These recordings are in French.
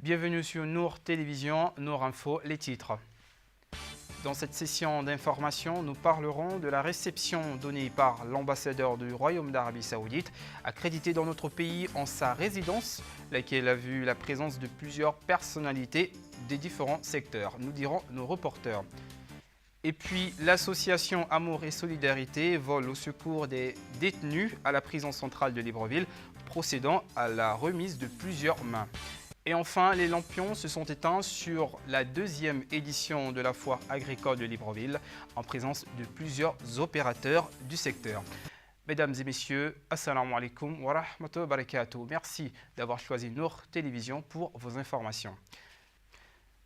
Bienvenue sur Nour Télévision, Nour Info, les titres. Dans cette session d'information, nous parlerons de la réception donnée par l'ambassadeur du Royaume d'Arabie Saoudite, accrédité dans notre pays en sa résidence, laquelle a vu la présence de plusieurs personnalités des différents secteurs, nous diront nos reporters. Et puis, l'association Amour et Solidarité vole au secours des détenus à la prison centrale de Libreville, procédant à la remise de plusieurs mains. Et enfin, les lampions se sont éteints sur la deuxième édition de la foire agricole de Libreville, en présence de plusieurs opérateurs du secteur. Mesdames et messieurs, assalamu alaikum wa rahmatullahi wa barakatuh. Merci d'avoir choisi Nour Télévision pour vos informations.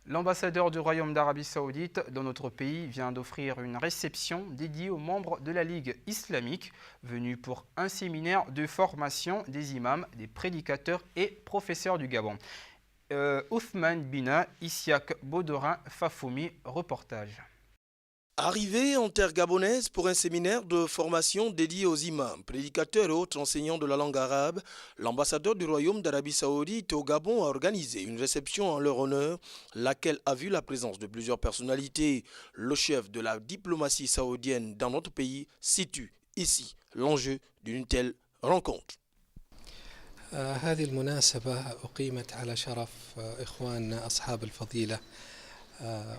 L'ambassadeur du Royaume d'Arabie Saoudite dans notre pays vient d'offrir une réception dédiée aux membres de la Ligue islamique venus pour un séminaire de formation des imams, des prédicateurs et professeurs du Gabon. Othman Bina, Isiak Bodorin, Fafoumi, reportage. Arrivé en terre gabonaise pour un séminaire de formation dédié aux imams, prédicateurs et autres enseignants de la langue arabe, l'ambassadeur du Royaume d'Arabie Saoudite au Gabon a organisé une réception en leur honneur, laquelle a vu la présence de plusieurs personnalités. Le chef de la diplomatie saoudienne dans notre pays situe ici l'enjeu d'une telle rencontre. هذه المناسبة أقيمت على شرف إخواننا أصحاب الفضيلة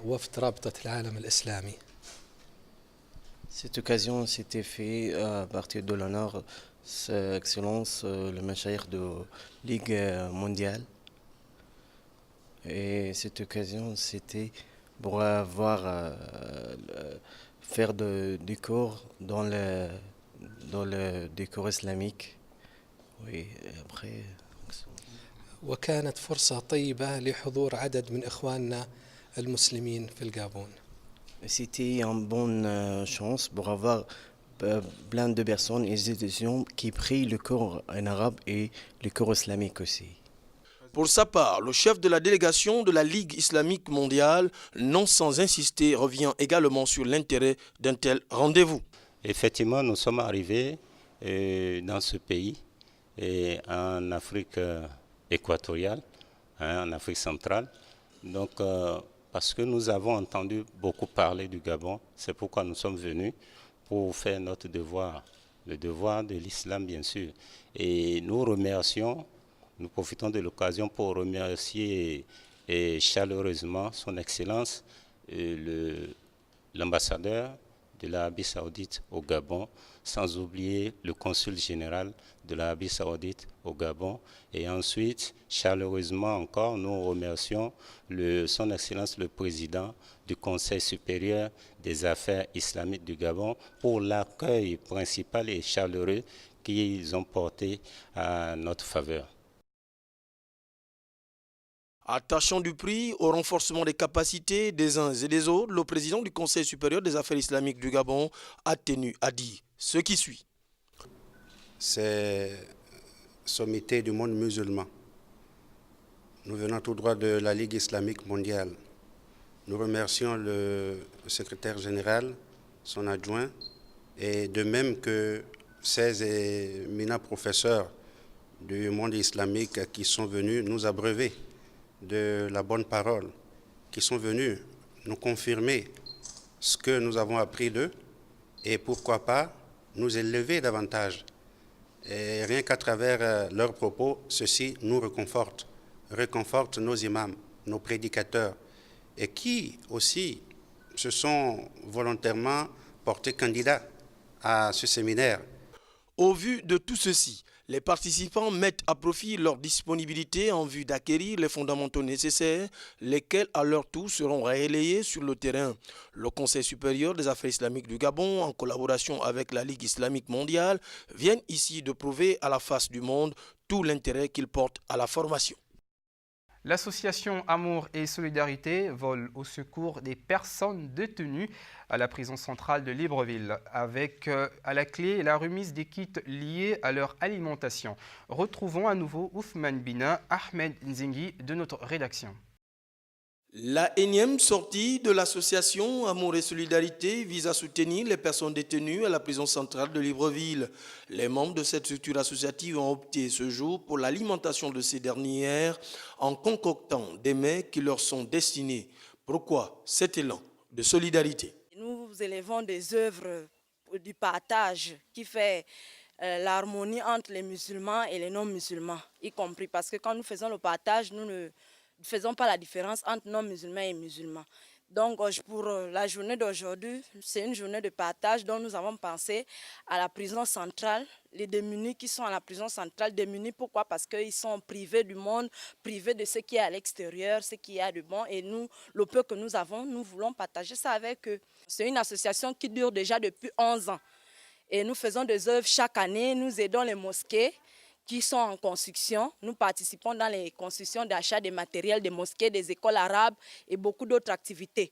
وفد رابطة العالم الإسلامي. Cette occasion s'était faite à partir de l'honneur, Sa Excellence le Machaïr de Ligue mondiale. Et cette occasion, c'était pour faire des cours dans le décor islamique. Oui, et après... وكانت فرصة طيبة لحضور عدد من إخواننا المسلمين في الغابون. C'était une bonne chance pour avoir plein de personnes et des étudiants qui prient le cours en arabe et le cours islamique aussi. Pour sa part, le chef de la délégation de la Ligue islamique mondiale, non sans insister, revient également sur l'intérêt d'un tel rendez-vous. Effectivement, nous sommes arrivés dans ce pays, et en Afrique équatoriale, en Afrique centrale. Donc, parce que nous avons entendu beaucoup parler du Gabon, c'est pourquoi nous sommes venus pour faire notre devoir, le devoir de l'islam bien sûr. Et nous remercions, nous profitons de l'occasion pour remercier chaleureusement son Excellence, l'ambassadeur de l'Arabie Saoudite au Gabon, sans oublier le consul général de l'Arabie Saoudite au Gabon. Et ensuite, chaleureusement encore, nous remercions son Excellence le Président du Conseil supérieur des affaires islamiques du Gabon pour l'accueil principal et chaleureux qu'ils ont porté à notre faveur. Attachant du prix au renforcement des capacités des uns et des autres, le président du Conseil supérieur des affaires islamiques du Gabon a tenu à dire ce qui suit. C'est sommité du monde musulman. Nous venons tout droit de la Ligue islamique mondiale. Nous remercions le secrétaire général, son adjoint, et de même que 16 éminents professeurs du monde islamique qui sont venus nous abreuver de la bonne parole, qui sont venus nous confirmer ce que nous avons appris d'eux et pourquoi pas nous élever davantage. Et rien qu'à travers leurs propos, ceci nous réconforte nos imams, nos prédicateurs, et qui aussi se sont volontairement portés candidats à ce séminaire. Au vu de tout ceci, les participants mettent à profit leur disponibilité en vue d'acquérir les fondamentaux nécessaires, lesquels à leur tour seront relayés sur le terrain. Le Conseil supérieur des affaires islamiques du Gabon, en collaboration avec la Ligue islamique mondiale, viennent ici de prouver à la face du monde tout l'intérêt qu'ils portent à la formation. L'association Amour et Solidarité vole au secours des personnes détenues à la prison centrale de Libreville, avec à la clé la remise des kits liés à leur alimentation. Retrouvons à nouveau Othman Bina, Ahmed Nzingi de notre rédaction. La énième sortie de l'association Amour et Solidarité vise à soutenir les personnes détenues à la prison centrale de Libreville. Les membres de cette structure associative ont opté ce jour pour l'alimentation de ces dernières en concoctant des mets qui leur sont destinés. Pourquoi cet élan de solidarité? Nous élevons des œuvres du partage qui fait l'harmonie entre les musulmans et les non-musulmans, y compris parce que quand nous faisons le partage, nous ne faisons pas la différence entre non-musulmans et musulmans. Donc pour la journée d'aujourd'hui, c'est une journée de partage dont nous avons pensé à la prison centrale, les démunis qui sont à la prison centrale. Démunis pourquoi? Parce qu'ils sont privés du monde, privés de ce qui est à l'extérieur, ce qui est de bon. Et nous, le peu que nous avons, nous voulons partager ça avec eux. C'est une association qui dure déjà depuis 11 ans. Et nous faisons des œuvres chaque année, nous aidons les mosquées qui sont en construction. Nous participons dans les constructions d'achat des matériels des mosquées, des écoles arabes et beaucoup d'autres activités.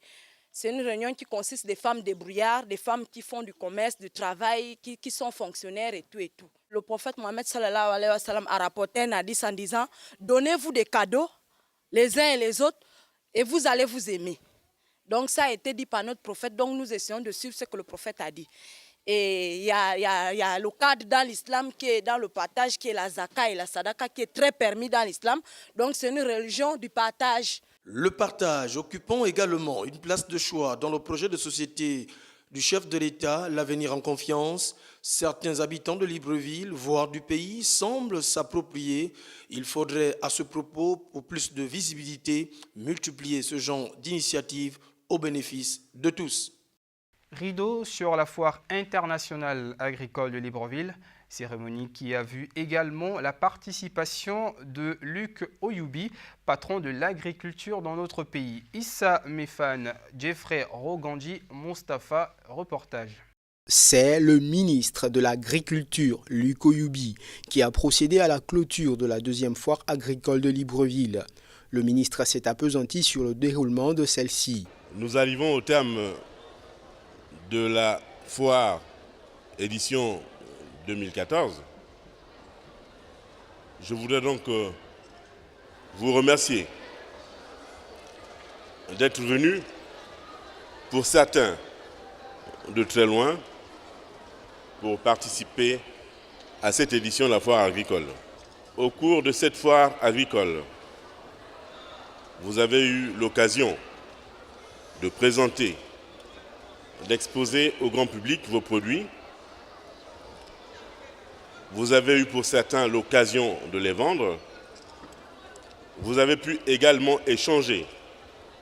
C'est une réunion qui consiste des femmes débrouillards, des femmes qui font du commerce, du travail, qui sont fonctionnaires et tout et tout. Le prophète Mohammed sallallahu alayhi wa sallam a rapporté un hadith en disant « Donnez-vous des cadeaux les uns et les autres et vous allez vous aimer ». Donc ça a été dit par notre prophète, donc nous essayons de suivre ce que le prophète a dit. Et il y a le cadre dans l'islam qui est dans le partage, qui est la zaka et la sadaka, qui est très permis dans l'islam. Donc c'est une religion du partage. Le partage occupant également une place de choix dans le projet de société du chef de l'État, l'avenir en confiance, certains habitants de Libreville, voire du pays, semblent s'approprier. Il faudrait à ce propos, pour plus de visibilité, multiplier ce genre d'initiatives au bénéfice de tous. Rideau sur la foire internationale agricole de Libreville, cérémonie qui a vu également la participation de Luc Oyoubi, patron de l'agriculture dans notre pays. Issa Mefan, Jeffrey Rogandi, Mustapha, reportage. C'est le ministre de l'Agriculture, Luc Oyoubi, qui a procédé à la clôture de la deuxième foire agricole de Libreville. Le ministre s'est appesanti sur le déroulement de celle-ci. Nous arrivons au terme de la foire édition 2014. Je voudrais donc vous remercier d'être venus, pour certains de très loin, pour participer à cette édition de la foire agricole. Au cours de cette foire agricole, vous avez eu l'occasion de présenter, d'exposer au grand public vos produits. Vous avez eu pour certains l'occasion de les vendre. Vous avez pu également échanger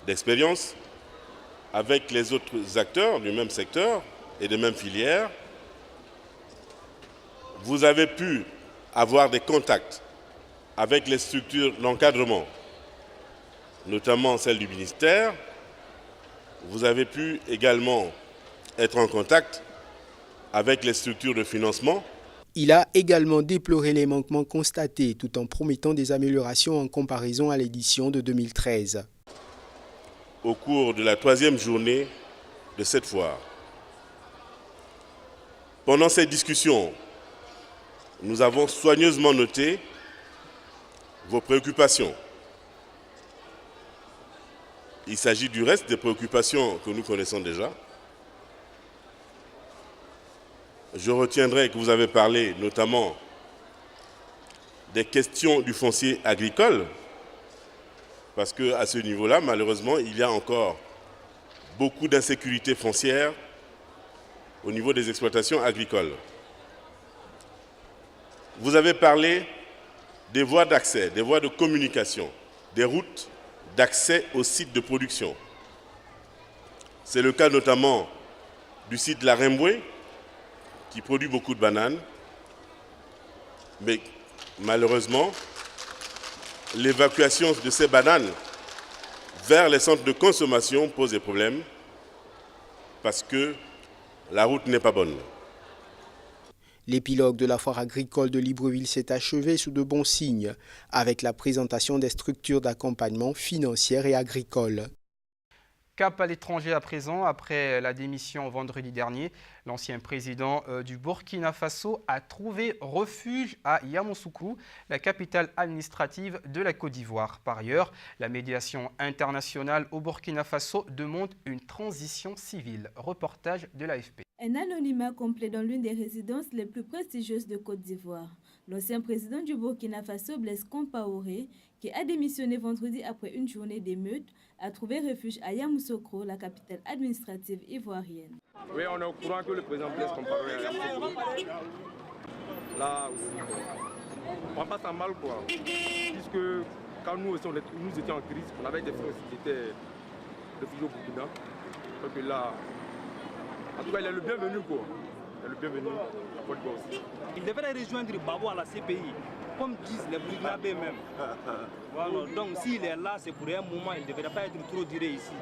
d'expériences avec les autres acteurs du même secteur et des mêmes filières. Vous avez pu avoir des contacts avec les structures d'encadrement, notamment celles du ministère. Vous avez pu également être en contact avec les structures de financement. Il a également déploré les manquements constatés tout en promettant des améliorations en comparaison à l'édition de 2013. Au cours de la 3e journée de cette foire, pendant cette discussion, nous avons soigneusement noté vos préoccupations. Il s'agit du reste des préoccupations que nous connaissons déjà. Je retiendrai que vous avez parlé notamment des questions du foncier agricole, parce qu'à ce niveau-là, malheureusement, il y a encore beaucoup d'insécurité foncière au niveau des exploitations agricoles. Vous avez parlé des voies d'accès, des voies de communication, des routes d'accès aux sites de production. C'est le cas notamment du site de la Remboué, qui produit beaucoup de bananes, mais malheureusement, l'évacuation de ces bananes vers les centres de consommation pose des problèmes parce que la route n'est pas bonne. L'épilogue de la foire agricole de Libreville s'est achevé sous de bons signes, avec la présentation des structures d'accompagnement financières et agricoles. Cap à l'étranger à présent, après la démission vendredi dernier, l'ancien président du Burkina Faso a trouvé refuge à Yamoussoukro, la capitale administrative de la Côte d'Ivoire. Par ailleurs, la médiation internationale au Burkina Faso demande une transition civile. Reportage de l'AFP. Un anonymat complet dans l'une des résidences les plus prestigieuses de Côte d'Ivoire. L'ancien président du Burkina Faso, Blaise Compaoré, qui a démissionné vendredi après une journée d'émeutes, a trouvé refuge à Yamoussoukro, la capitale administrative ivoirienne. Oui, on est au courant que le président Blaise Compaoré est à Yamoussoukro. Là aussi, on va pas ça mal, quoi. Puisque quand nous aussi, nous étions en crise, on avait des frères qui étaient réfugiés au Burkina. Donc là, en tout cas, il est le bienvenu, quoi. Il est le bienvenu à Côte d'Ivoire aussi. Il devrait rejoindre Babo à la CPI, comme disent les Burkinabés même. Voilà. Donc s'il est là, c'est pour un moment, il ne devrait pas être trop duré ici.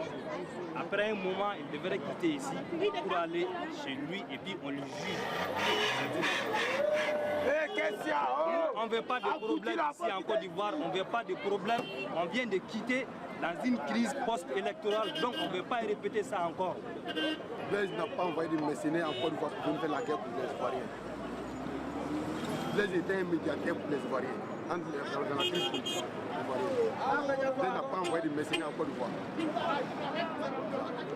Après un moment, il devrait quitter ici pour aller chez lui et puis on le juge. On ne veut pas de problème ici en Côte d'Ivoire, on ne veut pas de problème. On vient de quitter dans une crise post-électorale, donc on ne veut pas répéter ça encore. Blaise n'a pas envoyé de mercenaires en Côte d'Ivoire pour venir faire la guerre pour les Ivoiriens. Blaise était un médiateur pour les Ivoiriens, dans la crise politique ivoirienne. Blaise n'a pas envoyé de mercenaires en Côte d'Ivoire.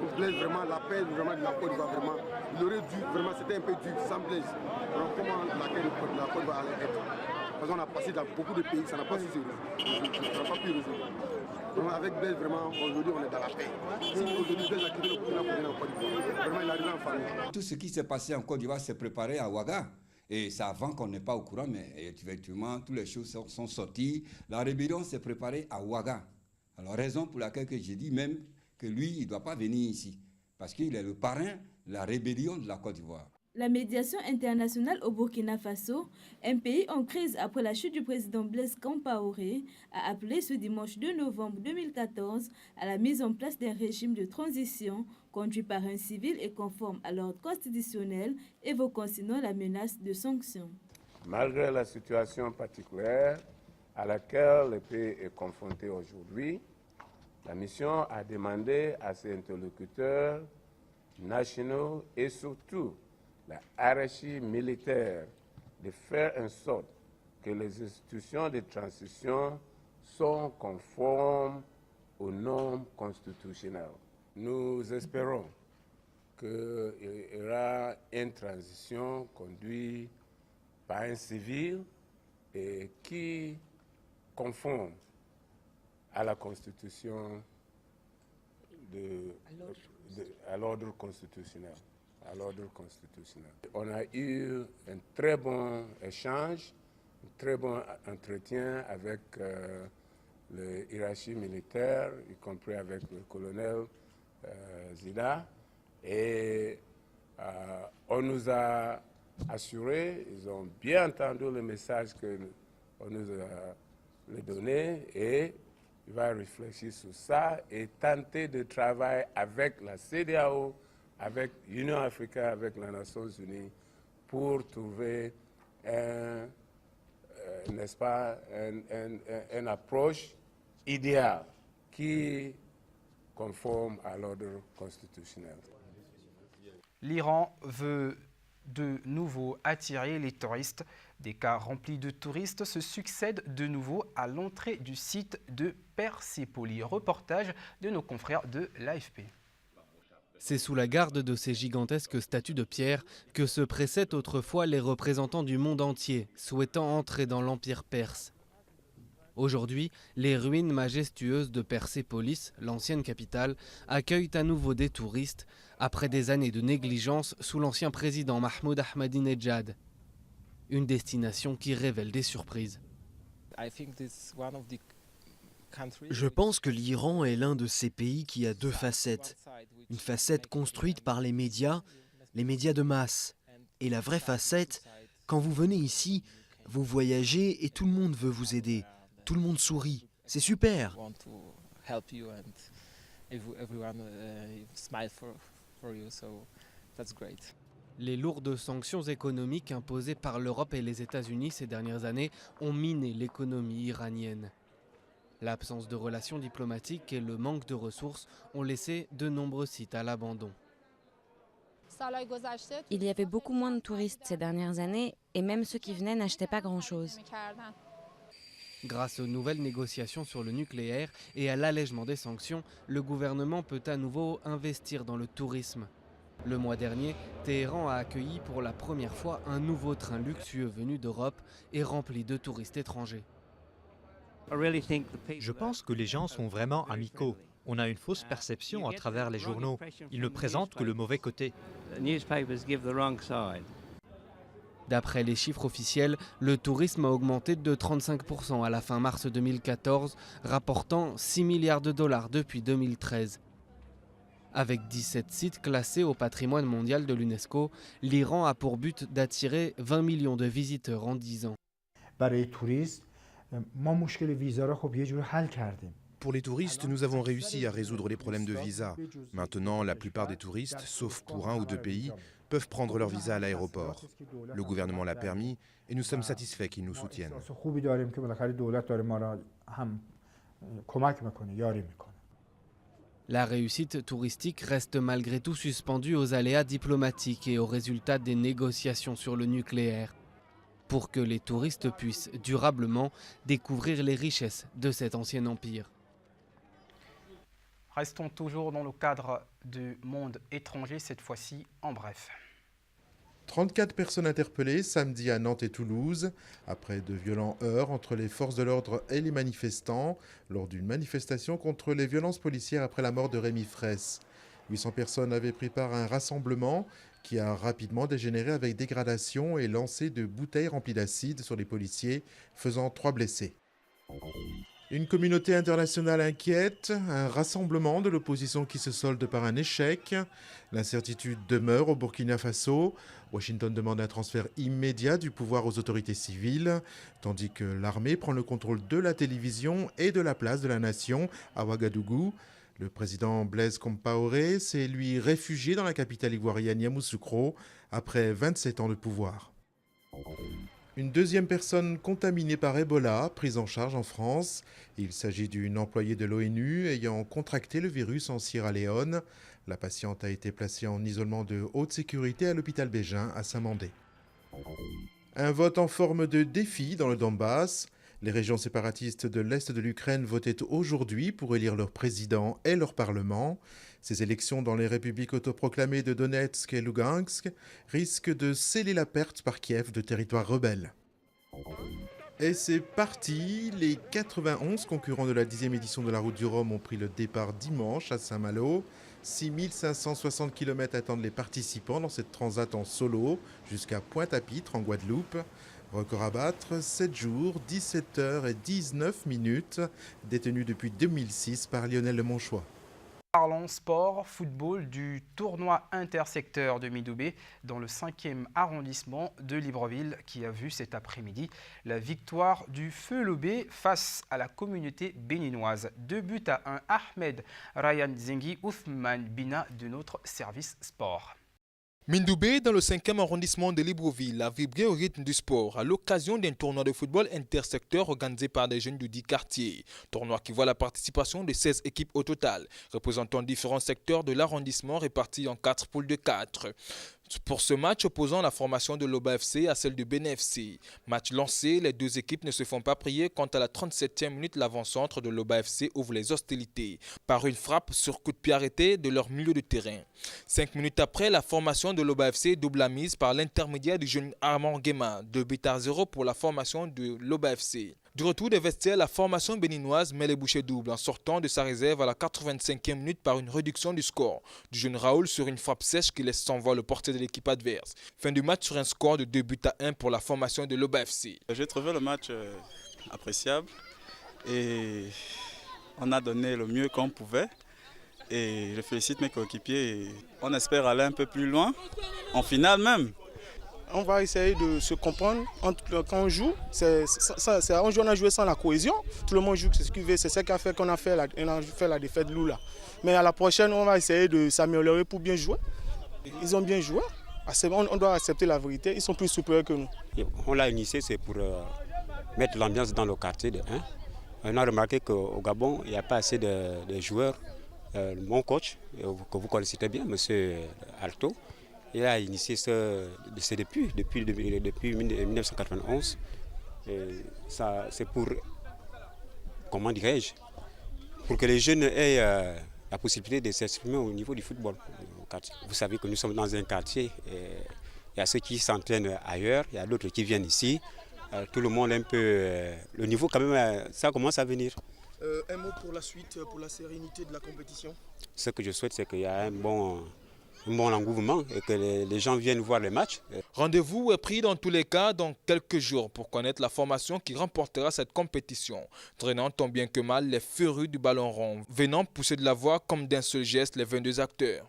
Pour Blaise, vraiment, l'appel vraiment de la Côte d'Ivoire, vraiment, il aurait dû, vraiment, c'était un peu dur, sans Blaise. Alors, comment la guerre de la Côte d'Ivoire allait être? Parce qu'on a passé dans beaucoup de pays, ça n'a pas pu résoudre. Donc avec Blaise, vraiment, aujourd'hui, on est dans la paix. Si aujourd'hui Blaise a quitté le Burkina pour venir en Côte d'Ivoire, vraiment, il arrive en famille. Tout ce qui s'est passé en Côte d'Ivoire s'est préparé à Ouaga. Et c'est avant qu'on n'est pas au courant, mais effectivement, toutes les choses sont sorties. La rébellion s'est préparée à Ouaga. Alors, raison pour laquelle j'ai dit même que lui, il ne doit pas venir ici. Parce qu'il est le parrain de la rébellion de la Côte d'Ivoire. La médiation internationale au Burkina Faso, un pays en crise après la chute du président Blaise Compaoré, a appelé ce dimanche 2 novembre 2014 à la mise en place d'un régime de transition conduit par un civil et conforme à l'ordre constitutionnel, évoquant sinon la menace de sanctions. Malgré la situation particulière à laquelle le pays est confronté aujourd'hui, la mission a demandé à ses interlocuteurs nationaux et surtout la hiérarchie militaire de faire en sorte que les institutions de transition sont conformes aux normes constitutionnelles. Nous espérons qu'il y aura une transition conduite par un civil et qui conforme à la Constitution, à l'ordre constitutionnel. On a eu un très bon échange, un très bon entretien avec le hiérarchie militaire, y compris avec le colonel Zida. Et on nous a assuré, ils ont bien entendu le message qu'on nous a donné et il va réfléchir sur ça et tenter de travailler avec la CEDEAO, avec l'Union africaine, avec les Nations unies, pour trouver n'est-ce pas, une approche idéale qui conforme à l'ordre constitutionnel. L'Iran veut de nouveau attirer les touristes. Des cars remplis de touristes se succèdent de nouveau à l'entrée du site de Persépolis. Reportage de nos confrères de l'AFP. C'est sous la garde de ces gigantesques statues de pierre que se pressaient autrefois les représentants du monde entier, souhaitant entrer dans l'Empire perse. Aujourd'hui, les ruines majestueuses de Persépolis, l'ancienne capitale, accueillent à nouveau des touristes après des années de négligence sous l'ancien président Mahmoud Ahmadinejad. Une destination qui révèle des surprises. Je pense que l'Iran est l'un de ces pays qui a deux facettes. Une facette construite par les médias de masse. Et la vraie facette, quand vous venez ici, vous voyagez et tout le monde veut vous aider. Tout le monde sourit. C'est super. Les lourdes sanctions économiques imposées par l'Europe et les États-Unis ces dernières années ont miné l'économie iranienne. L'absence de relations diplomatiques et le manque de ressources ont laissé de nombreux sites à l'abandon. Il y avait beaucoup moins de touristes ces dernières années et même ceux qui venaient n'achetaient pas grand-chose. Grâce aux nouvelles négociations sur le nucléaire et à l'allègement des sanctions, le gouvernement peut à nouveau investir dans le tourisme. Le mois dernier, Téhéran a accueilli pour la première fois un nouveau train luxueux venu d'Europe et rempli de touristes étrangers. Je pense que les gens sont vraiment amicaux. On a une fausse perception à travers les journaux. Ils ne présentent que le mauvais côté. D'après les chiffres officiels, le tourisme a augmenté de 35% à la fin mars 2014, rapportant 6 milliards de dollars depuis 2013. Avec 17 sites classés au patrimoine mondial de l'UNESCO, l'Iran a pour but d'attirer 20 millions de visiteurs en 10 ans. Pour les touristes, nous avons réussi à résoudre les problèmes de visa. Maintenant, la plupart des touristes, sauf pour 1 ou 2 pays, peuvent prendre leur visa à l'aéroport. Le gouvernement l'a permis et nous sommes satisfaits qu'ils nous soutiennent. La réussite touristique reste malgré tout suspendue aux aléas diplomatiques et aux résultats des négociations sur le nucléaire, pour que les touristes puissent durablement découvrir les richesses de cet ancien empire. Restons toujours dans le cadre du monde étranger, cette fois-ci en bref. 34 personnes interpellées samedi à Nantes et Toulouse, après de violents heurts entre les forces de l'ordre et les manifestants, lors d'une manifestation contre les violences policières après la mort de Rémi Fraisse. 800 personnes avaient pris part à un rassemblement qui a rapidement dégénéré avec dégradation et lancer de bouteilles remplies d'acide sur les policiers, faisant 3 blessés. Une communauté internationale inquiète, un rassemblement de l'opposition qui se solde par un échec. L'incertitude demeure au Burkina Faso. Washington demande un transfert immédiat du pouvoir aux autorités civiles, tandis que l'armée prend le contrôle de la télévision et de la place de la nation à Ouagadougou. Le président Blaise Compaoré s'est lui réfugié dans la capitale ivoirienne Yamoussoukro après 27 ans de pouvoir. Une deuxième personne contaminée par Ebola, prise en charge en France. Il s'agit d'une employée de l'ONU ayant contracté le virus en Sierra Leone. La patiente a été placée en isolement de haute sécurité à l'hôpital Bégin à Saint-Mandé. Un vote en forme de défi dans le Donbass. Les régions séparatistes de l'Est de l'Ukraine votaient aujourd'hui pour élire leur président et leur parlement. Ces élections dans les républiques autoproclamées de Donetsk et Lugansk risquent de sceller la perte par Kiev de territoires rebelles. Et c'est parti. Les 91 concurrents de la 10e édition de la Route du Rhum ont pris le départ dimanche à Saint-Malo. 6560 km attendent les participants dans cette transat en solo jusqu'à Pointe-à-Pitre en Guadeloupe. Record à battre, 7 jours, 17 heures et 19 minutes, détenu depuis 2006 par Lionel Lemonchois. Parlons sport, football du tournoi intersecteur de Midoubé dans le 5e arrondissement de Libreville qui a vu cet après-midi la victoire du Feu Lobé face à la communauté béninoise. 2-1, Ahmed Ryan Zengi, Ousmane Bina de notre service sport. Mindoubé, dans le 5e arrondissement de Libreville, a vibré au rythme du sport à l'occasion d'un tournoi de football intersecteur organisé par des jeunes du dit quartier. Tournoi qui voit la participation de 16 équipes au total, représentant différents secteurs de l'arrondissement répartis en 4 poules de 4. Pour ce match opposant la formation de l'Oba FC à celle de Bénin FC. Match lancé, les deux équipes ne se font pas prier quand à la 37e minute l'avant-centre de l'Oba FC ouvre les hostilités par une frappe sur coup de pied arrêté de leur milieu de terrain. 5 minutes après, la formation de l'Oba FC double la mise par l'intermédiaire du jeune Armand Guéma, 2-0 pour la formation de l'Oba FC. Du retour des vestiaires, la formation béninoise met les bouchées doubles en sortant de sa réserve à la 85e minute par une réduction du score du jeune Raoul sur une frappe sèche qui laisse sans voile le portier de l'équipe adverse. Fin du match sur un score de 2-1 pour la formation de l'Oba FC. J'ai trouvé le match appréciable et on a donné le mieux qu'on pouvait. Et je félicite mes coéquipiers. On espère aller un peu plus loin, en finale même. On va essayer de se comprendre quand on joue. On a joué sans la cohésion. Tout le monde joue ce qu'il veut. C'est ce qui a fait qu'on a fait la défaite de Lula. Mais à la prochaine, on va essayer de s'améliorer pour bien jouer. Ils ont bien joué. On doit accepter la vérité. Ils sont plus supérieurs que nous. On l'a initié, c'est pour mettre l'ambiance dans le quartier de 1. On a remarqué qu'au Gabon, il n'y a pas assez de joueurs. Mon coach, que vous connaissez très bien, M. Alto, il a initié depuis 1991. C'est pour, comment dirais-je, pour que les jeunes aient la possibilité de s'exprimer au niveau du football. Vous savez que nous sommes dans un quartier, il y a ceux qui s'entraînent ailleurs, il y a d'autres qui viennent ici. Tout le monde un peu... le niveau quand même, ça commence à venir. Un mot pour la suite, pour la sérénité de la compétition. Ce que je souhaite, c'est qu'il y a un bon engouement et que les gens viennent voir les matchs. Rendez-vous est pris dans tous les cas dans quelques jours pour connaître la formation qui remportera cette compétition, drainant tant bien que mal les férus du ballon rond, venant pousser de la voix comme d'un seul geste les 22 acteurs.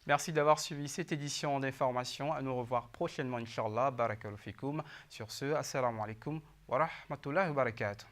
Merci d'avoir suivi cette édition d'information. À nous revoir prochainement, Inch'Allah. Barakallahu fikoum. Sur ce, assalamu alaikum wa rahmatullahi wa barakatuh.